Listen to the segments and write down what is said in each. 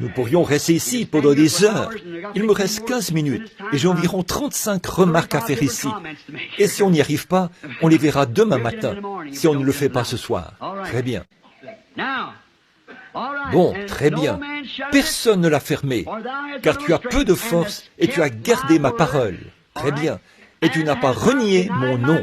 Nous pourrions rester ici pendant des heures. Il me reste 15 minutes et j'ai environ 35 remarques à faire ici. Et si on n'y arrive pas, on les verra demain matin, si on ne le fait pas ce soir. Très bien. Bon, très bien. Personne ne l'a fermé, car tu as peu de force et tu as gardé ma parole. Très bien. Et tu n'as pas renié mon nom.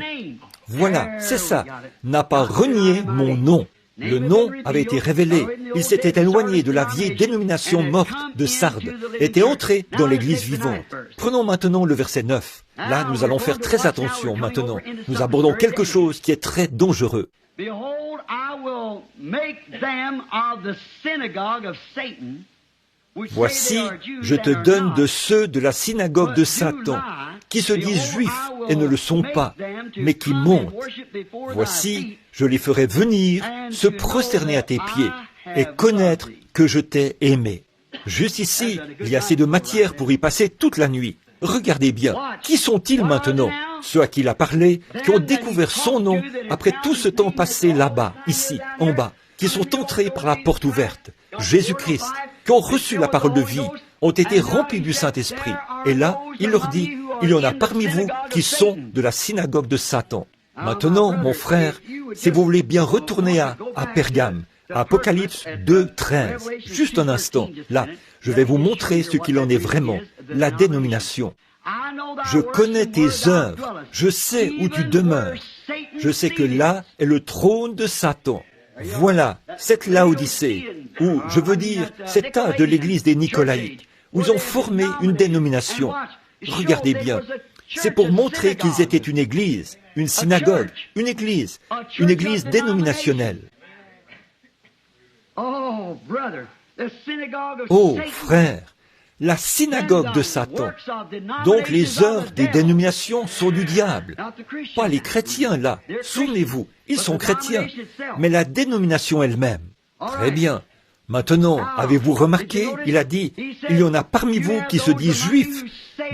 Voilà, c'est ça. N'a pas renié mon nom. Le nom avait été révélé. Il s'était éloigné de la vieille dénomination morte de Sardes, était entré dans l'Église vivante. Prenons maintenant le verset 9. Là, nous allons faire très attention maintenant. Nous abordons quelque chose qui est très dangereux. Behold, I will make them of the synagogue of Satan, which say Voici, they are Jews je te and are donne not, de ceux de la synagogue de but do Satan, lie. qui se disent Behold, juifs I will et ne le sont make pas, them to mais qui come and montent. worship before thy Voici, feet, je les ferai venir, and se to know prosterner à that tes pieds, I et have connaître loved thee. que je t'ai aimé. Juste ici, il y a assez de matière pour y passer toute la nuit. Regardez bien, qui sont-ils maintenant? Ceux à qui il a parlé, qui ont découvert son nom après tout ce temps passé là-bas, ici, en bas, qui sont entrés par la porte ouverte. Jésus-Christ, qui ont reçu la parole de vie, ont été remplis du Saint-Esprit. Et là, il leur dit, il y en a parmi vous qui sont de la synagogue de Satan. Maintenant, mon frère, si vous voulez bien retourner à Pergame, Apocalypse 2, 13, juste un instant, là, je vais vous montrer ce qu'il en est vraiment, la dénomination. Je connais tes œuvres, je sais où tu demeures, je sais que là est le trône de Satan. Voilà, cette Laodicée, ou je veux dire, cet âge de l'église des Nicolaïtes, où ils ont formé une dénomination. Regardez bien, c'est pour montrer qu'ils étaient une église, une synagogue, une église dénominationnelle. Oh, frère, la synagogue de Satan. Donc les œuvres des dénominations sont du diable. Pas les chrétiens, là. Souvenez-vous, ils sont chrétiens. Mais la dénomination elle-même. Très bien. Maintenant, avez-vous remarqué, il a dit, il y en a parmi vous qui se disent juifs,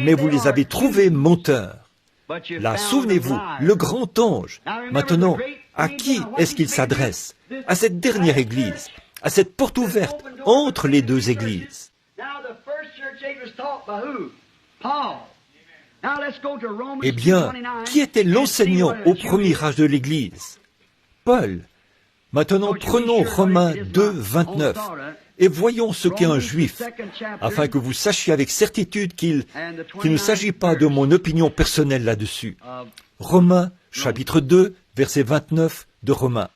mais vous les avez trouvés menteurs. Là, souvenez-vous, le grand ange. Maintenant, à qui est-ce qu'il s'adresse? À cette dernière église, à cette porte ouverte entre les deux églises. Eh bien, qui était l'enseignant au premier âge de l'Église? Paul. Maintenant, prenons Romains 2, 29 et voyons ce qu'est un juif, afin que vous sachiez avec certitude qu'il ne s'agit pas de mon opinion personnelle là-dessus. Romains, chapitre 2, verset 29 de Romains.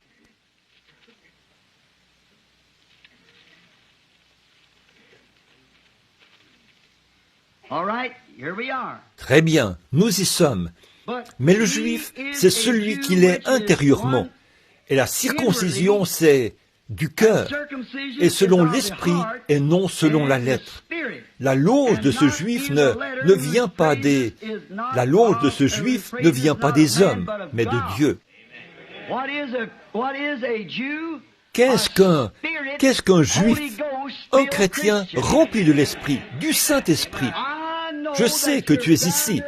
Très bien, nous y sommes. Mais le juif, c'est celui qui l'est intérieurement. Et la circoncision, c'est du cœur, et selon l'esprit, et non selon la lettre. La loge de ce juif ne vient pas des... La loge de ce juif ne vient pas des hommes, mais de Dieu. Qu'est-ce qu'un juif? Un chrétien rempli de l'esprit, du Saint-Esprit. Je sais que tu es ici,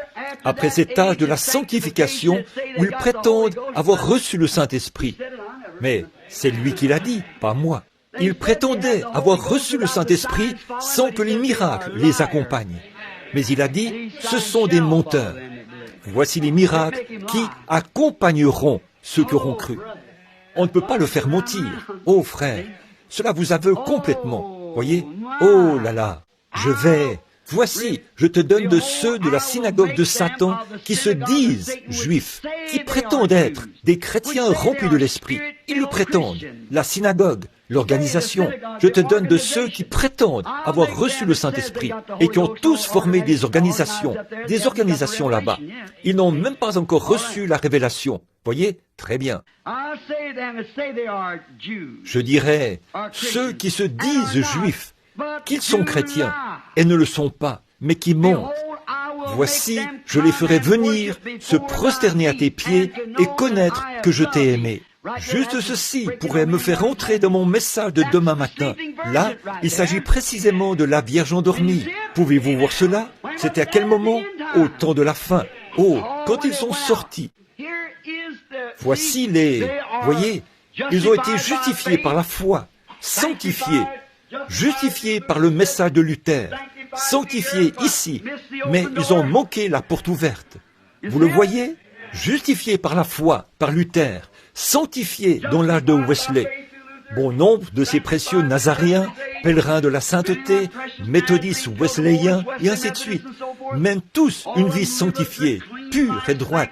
après cet âge de la sanctification où ils prétendent avoir reçu le Saint-Esprit. Mais c'est lui qui l'a dit, pas moi. Ils prétendaient avoir reçu le Saint-Esprit sans que les miracles les accompagnent. Mais il a dit, ce sont des menteurs. Voici les miracles qui accompagneront ceux qui auront cru. On ne peut pas le faire mentir. Oh frère, cela vous aveugle complètement. Voyez? Oh là là, voici, je te donne de ceux de la synagogue de Satan qui se disent juifs, qui prétendent être des chrétiens remplis de l'esprit. Ils le prétendent. La synagogue, l'organisation. Je te donne de ceux qui prétendent avoir reçu le Saint-Esprit et qui ont tous formé des organisations là-bas. Ils n'ont même pas encore reçu la révélation. Voyez? Très bien. Je dirais, ceux qui se disent juifs, qu'ils sont chrétiens, et ne le sont pas, mais qui mentent. Voici, je les ferai venir, se prosterner à tes pieds, et connaître que je t'ai aimé. Juste ceci pourrait me faire entrer dans mon message de demain matin. Là, il s'agit précisément de la Vierge endormie. Pouvez-vous voir cela? C'était à quel moment? Au temps de la fin. Oh, quand ils sont sortis. Voici voyez, ils ont été justifiés par la foi, sanctifiés. justifiés par le message de Luther, sanctifiés ici, mais ils ont manqué la porte ouverte. Vous le voyez? Justifiés par la foi, par Luther, sanctifiés dans l'âge de Wesley. Bon nombre de ces précieux nazaréens, pèlerins de la sainteté, méthodistes wesleyens, et ainsi de suite, mènent tous une vie sanctifiée, pure et droite.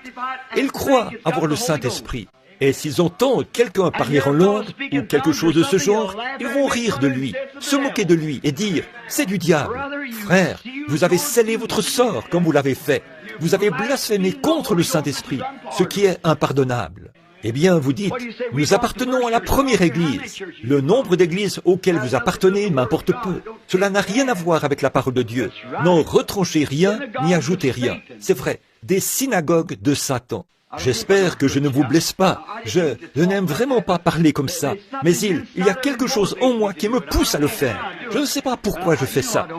Ils croient avoir le Saint-Esprit. Et s'ils entendent quelqu'un parler en langue, ou quelque chose de ce genre, ils vont rire de lui, se moquer de lui, et dire « c'est du diable ». Frère, vous avez scellé votre sort comme vous l'avez fait. Vous avez blasphémé contre le Saint-Esprit, ce qui est impardonnable. Eh bien, vous dites, nous appartenons à la première église. Le nombre d'églises auxquelles vous appartenez m'importe peu. Cela n'a rien à voir avec la parole de Dieu. N'en retranchez rien, n'y ajoutez rien. C'est vrai, des synagogues de Satan. J'espère que je ne vous blesse pas. Je n'aime vraiment pas parler comme ça. Mais il y a quelque chose en moi qui me pousse à le faire. Je ne sais pas pourquoi je fais ça.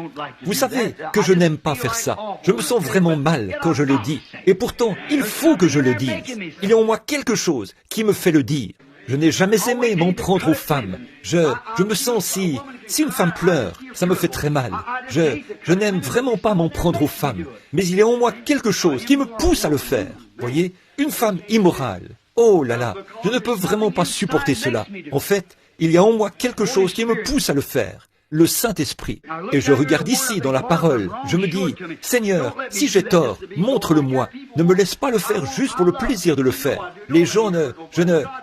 Vous savez que je n'aime pas faire ça. Je me sens vraiment mal quand je le dis. Et pourtant, il faut que je le dise. Il y a en moi quelque chose qui me fait le dire. Je n'ai jamais aimé m'en prendre aux femmes. Je me sens si une femme pleure, ça me fait très mal. Je n'aime vraiment pas m'en prendre aux femmes. Mais il y a en moi quelque chose qui me pousse à le faire. Voyez, une femme immorale. Oh là là, je ne peux vraiment pas supporter cela. En fait, il y a en moi quelque chose qui me pousse à le faire. Le Saint-Esprit. Et je regarde ici dans la parole. Je me dis, Seigneur, si j'ai tort, montre-le-moi. Ne me laisse pas le faire juste pour le plaisir de le faire. Les gens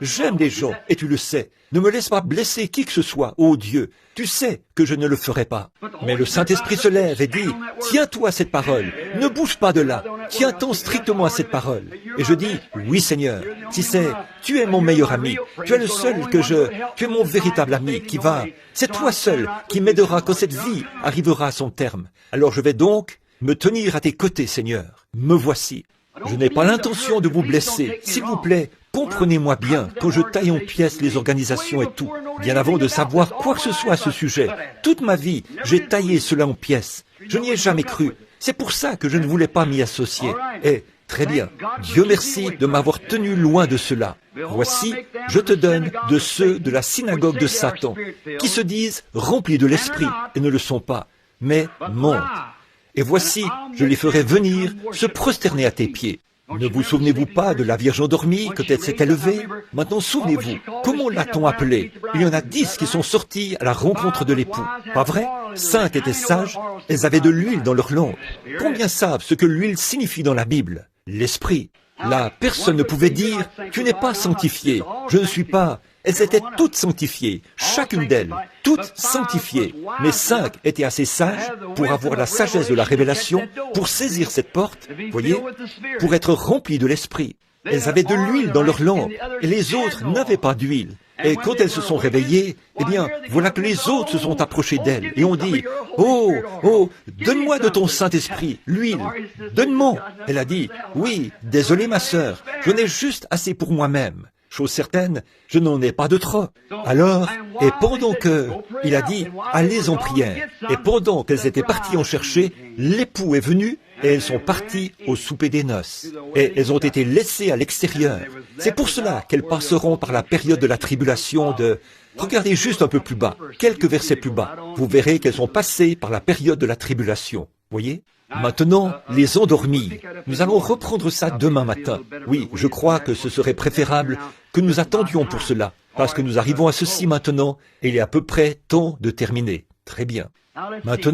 j'aime les gens, et tu le sais. Ne me laisse pas blesser qui que ce soit, ô Dieu. Tu sais que je ne le ferai pas. Mais le Saint-Esprit se lève et dit, tiens-toi à cette parole. Ne bouge pas de là. Tiens-toi strictement à cette parole. Et je dis, oui Seigneur, tu es mon meilleur ami. Tu es le seul tu es mon véritable ami qui va. C'est toi seul qui m'aidera quand cette vie arrivera à son terme. Alors je vais donc me tenir à tes côtés, Seigneur. Me voici. Je n'ai pas l'intention de vous blesser. S'il vous plaît, comprenez-moi bien quand je taille en pièces les organisations et tout. Bien avant de savoir quoi que ce soit à ce sujet, toute ma vie, j'ai taillé cela en pièces. Je n'y ai jamais cru. C'est pour ça que je ne voulais pas m'y associer. Et, très bien, Dieu merci de m'avoir tenu loin de cela. Voici, je te donne de ceux de la synagogue de Satan, qui se disent remplis de l'esprit et ne le sont pas, mais mentent. Et voici, je les ferai venir se prosterner à tes pieds. Ne vous souvenez-vous pas de la Vierge endormie quand elle s'est élevée? Maintenant, souvenez-vous, comment l'a-t-on appelée? Il y en a 10 qui sont sortis à la rencontre de l'époux. Pas vrai? 5 étaient sages, elles avaient de l'huile dans leur lampe. Combien savent ce que l'huile signifie dans la Bible? L'esprit. Là, personne ne pouvait dire, tu n'es pas sanctifié, je ne suis pas. Elles étaient toutes sanctifiées, chacune d'elles, toutes sanctifiées. Mais 5 étaient assez sages pour avoir la sagesse de la révélation, pour saisir cette porte, voyez, pour être remplies de l'esprit. Elles avaient de l'huile dans leur lampe, et les autres n'avaient pas d'huile. Et quand elles se sont réveillées, eh bien, voilà que les autres se sont approchés d'elles, et ont dit, « Oh, oh, donne-moi de ton Saint-Esprit, l'huile, donne-moi !» Elle a dit, « Oui, désolé ma sœur, j'en ai juste assez pour moi-même. » Chose certaine, je n'en ai pas de trop. Alors, et pendant que, il a dit, allez en prière. Et pendant qu'elles étaient parties en chercher, l'époux est venu et elles sont parties au souper des noces. Et elles ont été laissées à l'extérieur. C'est pour cela qu'elles passeront par la période de la tribulation de... Regardez juste un peu plus bas, quelques versets plus bas. Vous verrez qu'elles sont passées par la période de la tribulation. Voyez ? Maintenant, les endormis. Nous allons reprendre ça demain matin. Oui, je crois que ce serait préférable que nous attendions pour cela, parce que nous arrivons à ceci maintenant, et il est à peu près temps de terminer. Très bien. Maintenant,